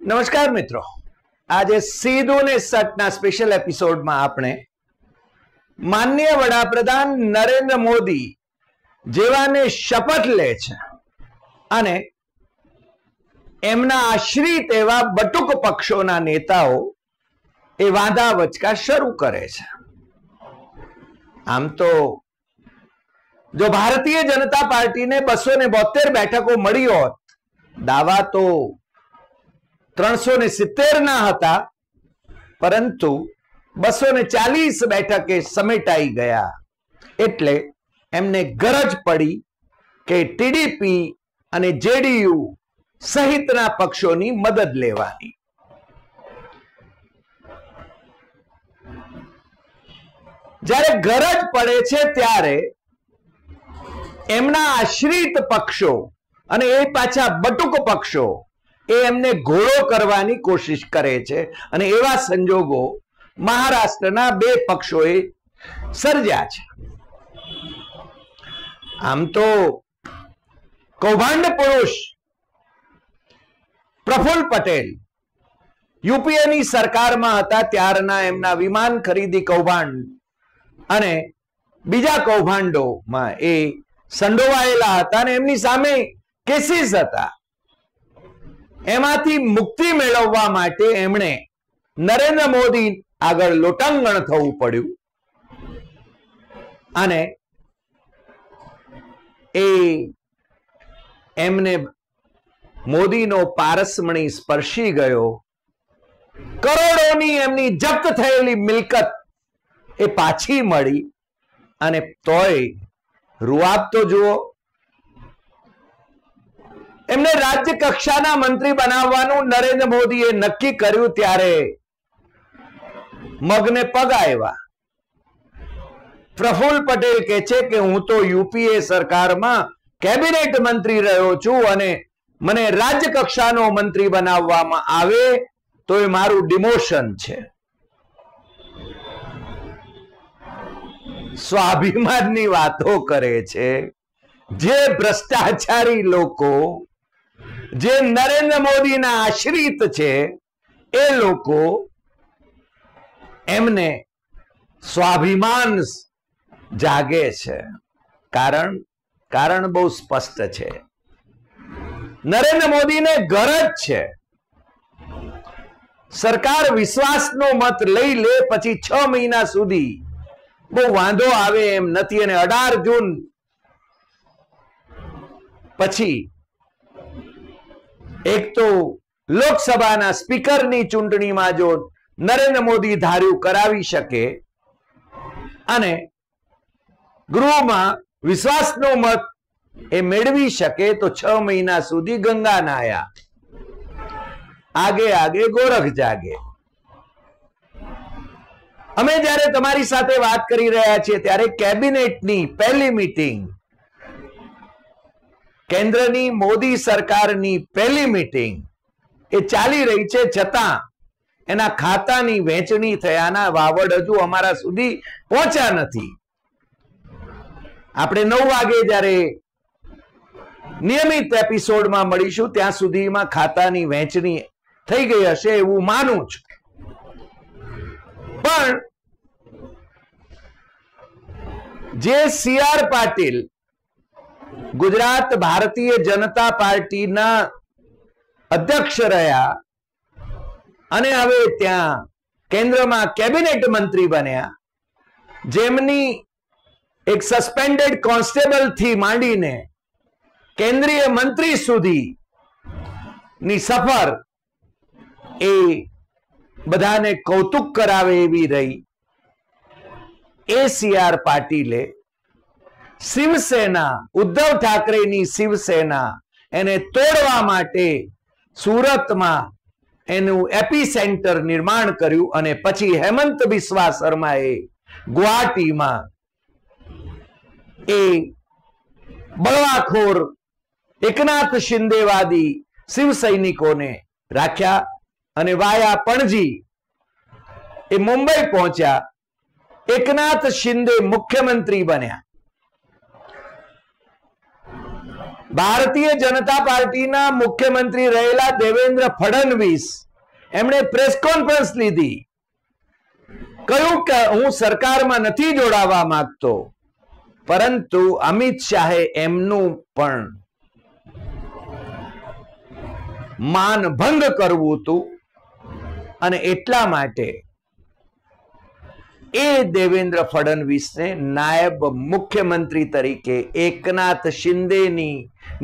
નમસ્કાર મિત્રો, આજે સીધું ને સટના સ્પેશિયલ એપિસોડમાં આપણે માનનીય વડાપ્રધાન નરેન્દ્ર મોદી જેવાને શપથ લે છે અને એમના આશ્રિત એવા બટુક પક્ષોના નેતાઓ એ વાંધા વચકા શરૂ કરે છે. આમ તો જો ભારતીય જનતા પાર્ટીને 272 બેઠકો મળી હોત, દાવા તો 370 ના હતા, પરંતુ 240 બેઠકે સમેટાઈ ગયા. એટલે એમને ગરજ પડી કે ટીડીપી અને જેડીયુ સહિતના પક્ષોની મદદ લેવાની. જ્યારે ગરજ પડે છે ત્યારે એમના આશ્રિત પક્ષો અને એ પાછા બટુક પક્ષો એ એમને ઘોડો કરવાની કોશિશ કરે છે અને એવા સંજોગો મહારાષ્ટ્રના 2 પક્ષોએ સર્જ્યા છે. આમ તો કૌભાંડ પુરુષ પ્રફુલ્લ પટેલ યુપીએની સરકારમાં હતા ત્યારના એમના વિમાન ખરીદી કૌભાંડ અને બીજા કૌભાંડોમાં એ સંડોવાયેલા હતા અને એમની સામે કેસીસ હતા. એમાંથી મુક્તિ મેળવવા માટે એમણે નરેન્દ્ર મોદી આગળ લોટાંગણ થવું પડ્યું અને એમને મોદીનો પારસમણી સ્પર્શી ગયો. કરોડોની એમની જપ્ત થયેલી મિલકત એ પાછી મળી અને તોય રૂઆબ તો જુઓ. એમને રાજ્ય કક્ષાના મંત્રી બનાવવાનું નરેન્દ્ર મોદીએ નક્કી કર્યું ત્યારે મગને પગ આવ્યા. પ્રફુલ્લ પટેલ કહે છે કે હું તો યુપીએ સરકારમાં કેબિનેટ મંત્રી રહ્યો છું અને મને રાજ્ય કક્ષાનો મંત્રી બનાવવામાં આવે તો એ મારું ડિમોશન છે. સ્વાભિમાનની વાતો કરે છે. જે ભ્રષ્ટાચારી લોકો જે નરેન્દ્ર મોદીના આશ્રિત છે એ લોકો એમને સ્વાભિમાન જાગે છે. કારણ બહુ સ્પષ્ટ છે. નરેન્દ્ર મોદીને ગરજ છે સરકાર વિશ્વાસનો મત લઈ લે પછી 6 મહિના સુધી બહુ વાંધો આવે એમ નથી અને 18 જૂન પછી એક તો લોકસભાના સ્પીકરની ચૂંટણીમાં જો નરેન્દ્ર મોદી ધાર્યું કરાવી શકે અને ગૃહમાં વિશ્વાસનો મત એ મેળવી શકે તો 6 મહિના સુધી ગંગા નાયા, આગે આગે ગોરખ જાગે. અમે જ્યારે તમારી સાથે વાત કરી રહ્યા છીએ ત્યારે કેબિનેટની પહેલી મીટિંગ, કેન્દ્રની મોદી સરકારની પહેલી મીટિંગ એ ચાલી રહી છે, છતાં એના ખાતાની વહેંચણી થયાના વાવડ હજુ અમારા સુધી પહોંચ્યા નથી. આપણે 9 વાગે જ્યારે નિયમિત એપિસોડમાં મળીશું ત્યાં સુધીમાં ખાતાની વહેંચણી થઈ ગઈ હશે એવું માનું છું. પણ જે સી.આર. પાટીલ ગુજરાત ભારતીય જનતા પાર્ટીના અધ્યક્ષ રહ્યા અને હવે ત્યાં કેન્દ્રમાં કેબિનેટ મંત્રી બન્યા, જેમની એક સસ્પેન્ડેડ કોન્સ્ટેબલ થી માંડીને કેન્દ્રીય મંત્રી સુધી ની સફર એ બધાને કૌતુક કરાવે એવી રહી. એ સી.આર. પાટીલે શિવસેના, ઉદ્ધવ ઠાકરેની શિવસેના એને તોડવા માટે સુરતમાં એનું એપી સેન્ટર નિર્માણ કર્યું અને પછી હેમંત બિસ્વા શર્માએ ગુવાહાટીમાં એ બળવાખોર એકનાથ શિંદેવાદી શિવ સૈનિકોને રાખ્યા અને વાયા પણજી એ મુંબઈ પહોંચ્યા. એકનાથ શિંદે મુખ્યમંત્રી બન્યા. ભારતીય જનતા પાર્ટીના મુખ્યમંત્રી રહેલા દેવેન્દ્ર ફડણવીસ એમણે પ્રેસ કોન્ફરન્સ લીધી, કહ્યું કે હું સરકારમાં નથી જોડાવા માંગતો, પરંતુ અમિત શાહે એમનું પણ માનભંગ કરવું હતું અને એટલા માટે એ દેવેન્દ્ર ફડણવીસને નાયબ મુખ્યમંત્રી તરીકે એકનાથ શિંદેની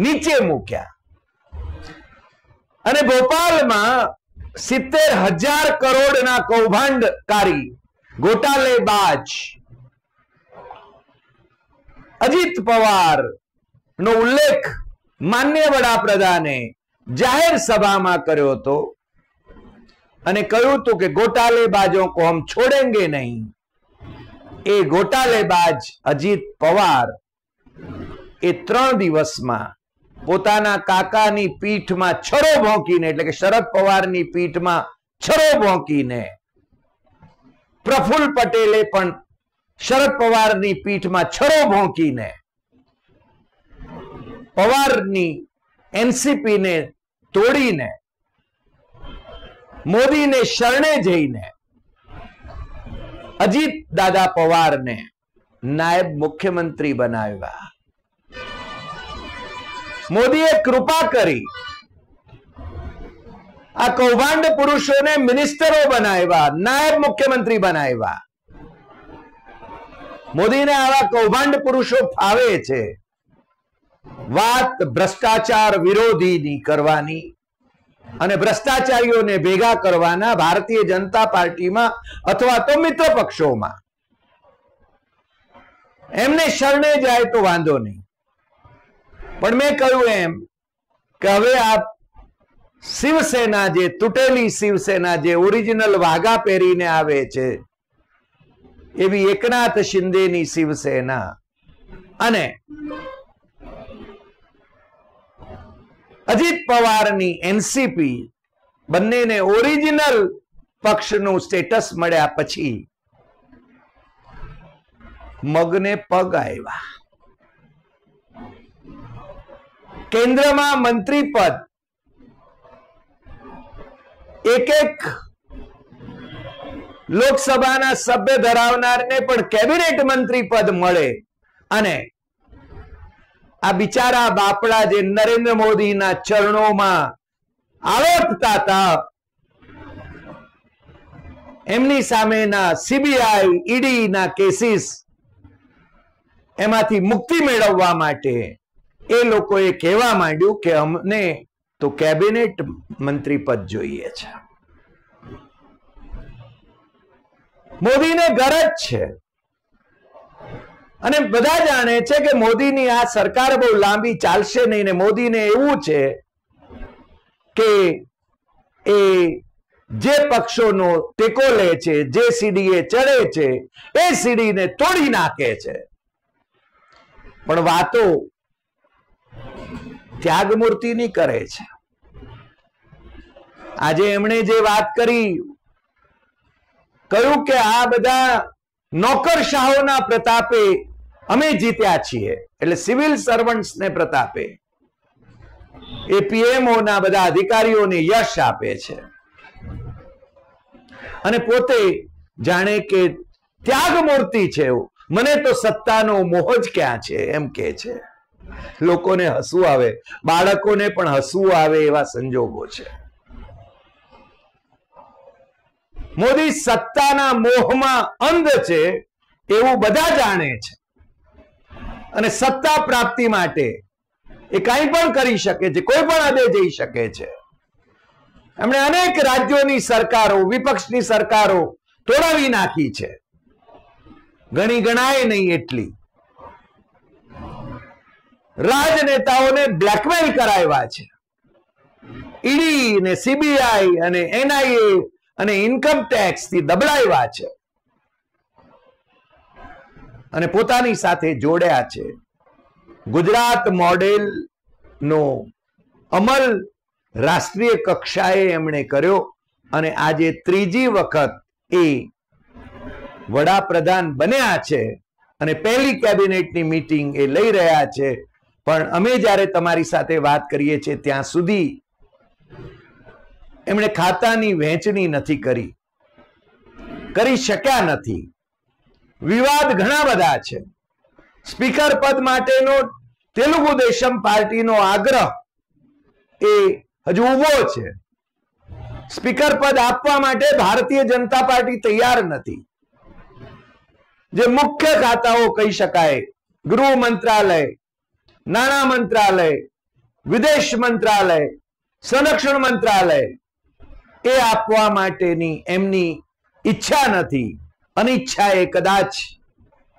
નીચે મૂક્યા અને ભોપાલમાં 70,000 કરોડના કૌભાંડકારી ગોટાલેબાજ અજીત પવાર નો ઉલ્લેખ માન્ય વડાપ્રધાને જાહેર સભામાં કર્યો હતો અને કહ્યું હતું કે घोटालेबाजों को हम छोड़ेंगे नहीं। એ ઘોટાલેબાજ અજીત પવાર એ 3 દિવસમાં પોતાના કાકાની પીઠમાં છરો ભોંકીને, એટલે કે શરદ પવારની પીઠમાં છરો ભોંકીને, પ્રફુલ્લ પટેલે પણ શરદ પવારની પીઠમાં છરો ભોંકીને પવારની એનસીપી ને તોડીને મોદીને શરણે જઈને અજીત દાદા પવારને નાયબ મુખ્યમંત્રી બનાવ્યા। મોદીએ કૃપા કરી આ કૌભાંડ પુરુષોને મિનિસ્ટરો બનાવ્યા, નાયબ મુખ્યમંત્રી બનાવ્યા। મોદીને આવા કૌભાંડ પુરુષો ફાવે છે। વાત ભ્રષ્ટાચાર વિરોધીની કરવાની અને ભ્રષ્ટાચારીઓને ભેગા કરવાના ભારતીય જનતા પાર્ટીમાં અથવા તો મિત્ર પક્ષોમાં એમને શરણે જાય તો વાંધો નહીં, પણ મેં કહ્યું એમ કે હવે આ શિવસેના, જે તૂટેલી શિવસેના, જે ઓરિજિનલ વાઘા પહેરીને આવે છે એવી એકનાથ શિંદેની શિવસેના અને અજીત પવારની એનસીપી બંનેને ઓરિજિનલ પક્ષનું સ્ટેટસ મળ્યા પછી મગને પગ આવ્યા। કેન્દ્રમાં મંત્રી પદ એક લોકસભાના સભ્ય ધરાવનારને પણ કેબિનેટ મંત્રી પદ મળે અને આ બિચારા બાપડા જે નરેન્દ્ર મોદીના ચરણોમાં આવતતા હતા એમની સામેના સીબીઆઈ ઈડી ના કેસીસ એમાંથી મુક્તિ મેળવવા માટે એ લોકોએ કહેવા માંડ્યું કે અમને તો કેબિનેટ મંત્રી પદ જોઈએ છે। મોદીને ગરજ છે અને બધા જાણે છે કે મોદીની આ સરકાર બહુ લાંબી ચાલશે નહીં ને મોદીને એવું છે કે એ જે પક્ષોનો ટેકો લે છે, જે સીડીએ ચડે છે એ સીડીને તોડી નાખે છે। પણ વાતો ત્યાગમૂર્તિની કરે છે। આજે એમણે જે વાત કરી, કહ્યું કે આ બધા નોકરશાહોના પ્રતાપે અમે જીત્યા છીએ, એટલે સિવિલ સર્વન્ટ્સને પ્રતાપે એ પીએમઓ ના બધા અધિકારીઓને યશ આપે છે અને પોતે જાણે કે ત્યાગમૂર્તિ છે। મને તો સત્તાનો મોહ જ ક્યાં છે એમ કે છે। લોકોને હસવું આવે, બાળકોને પણ હસવું આવે એવા સંજોગો છે। મોદી સત્તાના મોહમાં અંધ છે એવું બધા જાણે છે અને સત્તા પ્રાપ્તિ માટે એ કંઈ પણ કરી શકે છે, કોઈ પણ હદે જઈ શકે છે। એમણે અનેક રાજ્યોની સરકારો, વિપક્ષની સરકારો તોડાવી નાખી છે, ગણી ગણાય નહીં એટલી। રાજનેતાઓને બ્લેકમેલ કરાવ્યા છે, ઈડી ને સીબીઆઈ અને એનઆઈએ અને ઇન્કમ ટેક્સ થી દબડાવ્યા છે અને પોતાની સાથે જોડ્યા છે। ગુજરાત મોડેલ નો અમલ રાષ્ટ્રીય કક્ષાએ એમણે કર્યો અને આજે ત્રીજી વખત એ વડાપ્રધાન બન્યા છે અને પહેલી કેબિનેટની મીટિંગ એ લઈ રહ્યા છે। પણ અમે જ્યારે તમારી સાથે વાત કરીએ છીએ ત્યાં સુધી એમણે ખાતાની વહેંચણી નથી કરી શક્યા નથી. વિવાદ ઘણા બધા છે. સ્પીકર પદ માટેનો તેલુગુ દેશમ પાર્ટીનો આગ્રહ એ હજુ ઉભો છે. સ્પીકર પદ આપવા માટે ભારતીય જનતા પાર્ટી તૈયાર નથી. જે મુખ્ય ખાતાઓ કહી શકાય, ગૃહ મંત્રાલય, નાણાં મંત્રાલય, વિદેશ મંત્રાલય, સંરક્ષણ મંત્રાલય, એ આપવા માટેની એમની ઈચ્છા નથી. અનિચ્છા એ કદાચ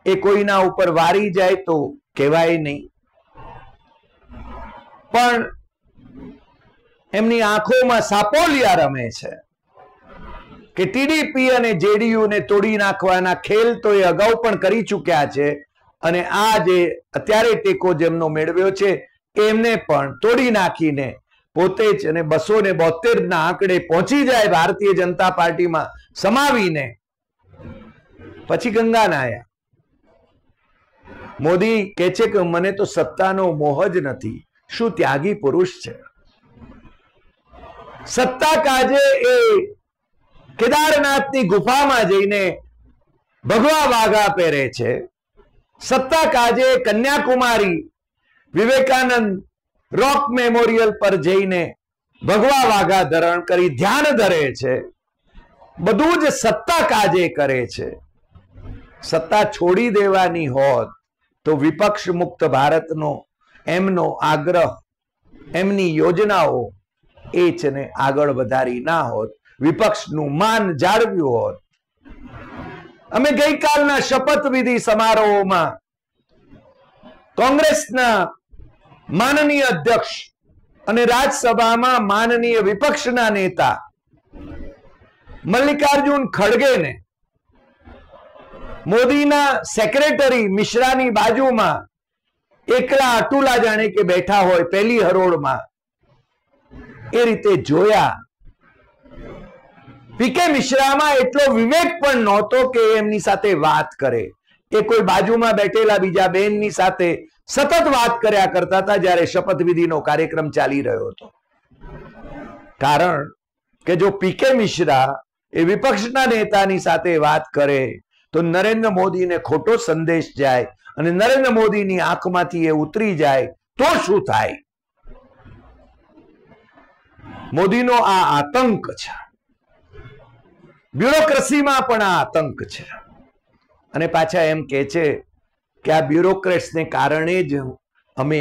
એ કોઈના ઉપર વારી જાય તો કહેવાય નહીં, પણ એમની આંખોમાં સાપોલિયા રમે છે કે ટીડીપી અને જેડીયુ ને તોડી નાખવાના ખેલ તો એ અગાઉ પણ કરી ચૂક્યા છે, અને આ જે અત્યારે ટેકો જેમનો મેળવ્યો છે એમને પણ તોડી નાખીને પોતે જ અને 272 ના આંકડે પહોંચી જાય ભારતીય જનતા પાર્ટીમાં સમાવીને પછી ગંગા નાયા. મોદી કહે છે કે મને તો સત્તાનો મોહ જ નથી. શું ત્યાગી પુરુષ છે! સત્તા કાજે એ કેદારનાથની ગુફામાં જઈને ભગવા વાઘા પહેરે છે. સત્તા કાજે કન્યાકુમારી વિવેકાનંદ રોક મેમોરિયલ પર જઈને ભગવા વાઘા ધારણ કરી ધ્યાન ધરે છે. બધું જ સત્તા કાજે કરે છે. સત્તા છોડી દેવાની હોત તો વિપક્ષ મુક્ત ભારતનો એમનો આગ્રહ, એમની યોજનાઓ એ છે ને આગળ વધારી ના હોત, વિપક્ષનું માન જાળવ્યું હોત. અમે ગઈકાલના શપથવિધિ સમારોહમાં કોંગ્રેસના માનનીય અધ્યક્ષ અને રાજ્યસભામાં માનનીય વિપક્ષના નેતા મલ્લિકાર્જુન ખડગેને મોદીના સેક્રેટરી મિશ્રાની બાજુમાં એકલા અતુલા જાણે કે બેઠા હોય પહેલી હરોળમાં એ રીતે જોયા. પીકે મિશ્રામાં એટલો વિવેક પણ નહોતો કે એમની સાથે વાત કરે. એ કોઈ બાજુમાં બેઠેલા બીજા બેનની સાથે સતત વાત કર્યા કરતા હતા જ્યારે શપથવિધિનો કાર્યક્રમ ચાલી રહ્યો હતો. કારણ કે જો પીકે મિશ્રા એ વિપક્ષના નેતાની સાથે વાત કરે તો નરેન્દ્ર મોદીને ખોટો સંદેશ જાય અને નરેન્દ્ર મોદીની આંખમાંથી એ ઉતરી જાય તો શું થાય? મોદીનો આ આતંક છે. બ્યુરોક્રેસીમાં પણ આ આતંક છે. અને પાછા એમ કે છે કે આ બ્યુરોક્રેટ્સને કારણે જ અમે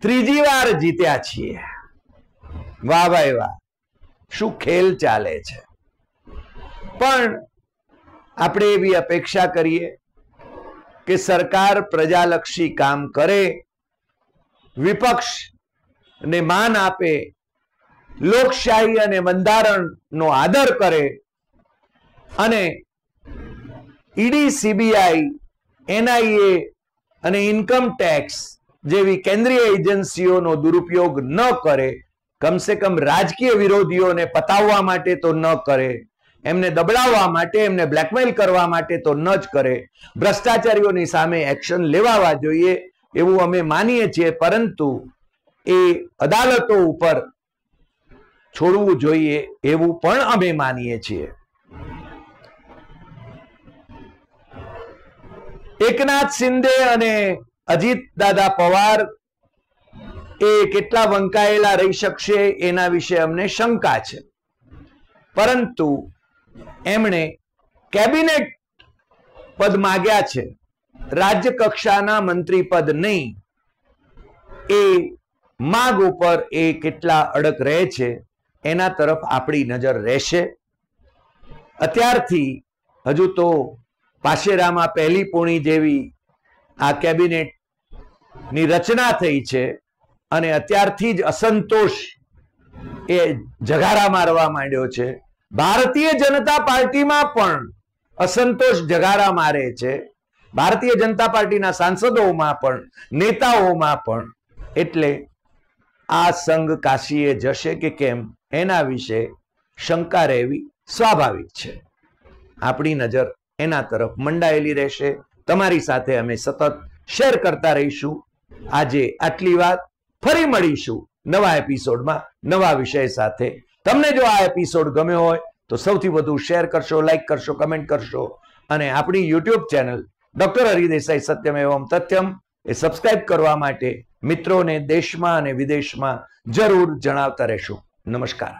ત્રીજી વાર જીત્યા છીએ. વાહ ભાઈ વાહ, શું ખેલ ચાલે છે! પણ આપણે એવી અપેક્ષા કરીએ કે સરકાર પ્રજાલક્ષી કામ કરે, વિપક્ષને માન આપે, લોકશાહી અને બંધારણનો આદર કરે અને ઈડી, સીબીઆઈ, એનઆઈએ અને ઇન્કમ ટેક્સ જેવી કેન્દ્રીય એજન્સીઓનો દુરુપયોગ ન કરે. કમસે કમ રાજકીય વિરોધીઓને પતાવવા માટે તો ન કરે, એમને દબડાવવા માટે, એમને બ્લેકમેલ કરવા માટે તો ન જ કરે. ભ્રષ્ટાચારીઓની સામે એક્શન લેવા જોઈએ એવું અમે માનીએ છીએ, પરંતુ એ અદાલતો ઉપર છોડવું જોઈએ એવું પણ અમે માનીએ છીએ. એકનાથ શિંદે અને અજીત દાદા પવાર એ કેટલા વંકાયેલા રહી શકશે એના વિશે અમને શંકા છે, પરંતુ એમણે કેબિનેટ પદ માંગ્યા છે, રાજ્ય કક્ષાના મંત્રી પદ નહીં. એ માંગ ઉપર એ કેટલા અડગ રહે છે એના તરફ આપણી નજર રહેશે. અત્યારથી હજુ તો પાશેરામાં પહેલી પૂણી જેવી આ કેબિનેટની રચના થઈ છે અને અત્યારથી જ અસંતોષ એ જગારા મારવા માંડ્યો છે. ભારતીય જનતા પાર્ટીમાં પણ અસંતોષ જગારા મારે છે, ભારતીય જનતા પાર્ટીના સાંસદોમાં પણ, નેતાઓમાં પણ. એટલે આ સંઘ કાશીએ જશે કે કેમ એના વિશે શંકા રહેવી સ્વાભાવિક છે. આપણી નજર એના તરફ મંડાયેલી રહેશે. તમારી સાથે અમે સતત શેર કરતા રહીશું. આજે આટલી વાત. ફરી મળીશું નવા એપિસોડમાં નવા વિષય સાથે. તમને જો આ એપિસોડ ગમ્યો હોય તો સૌથી વધુ શેર કરશો, લાઈક કરશો, કમેન્ટ કરશો અને આપણી YouTube channel doctor Hari Desai Satyam Evam Tathyam એ સબસ્ક્રાઇબ કરવા માટે મિત્રોને દેશમાં અને વિદેશમાં જરૂર જણાવતા રહેશો. નમસ્કાર.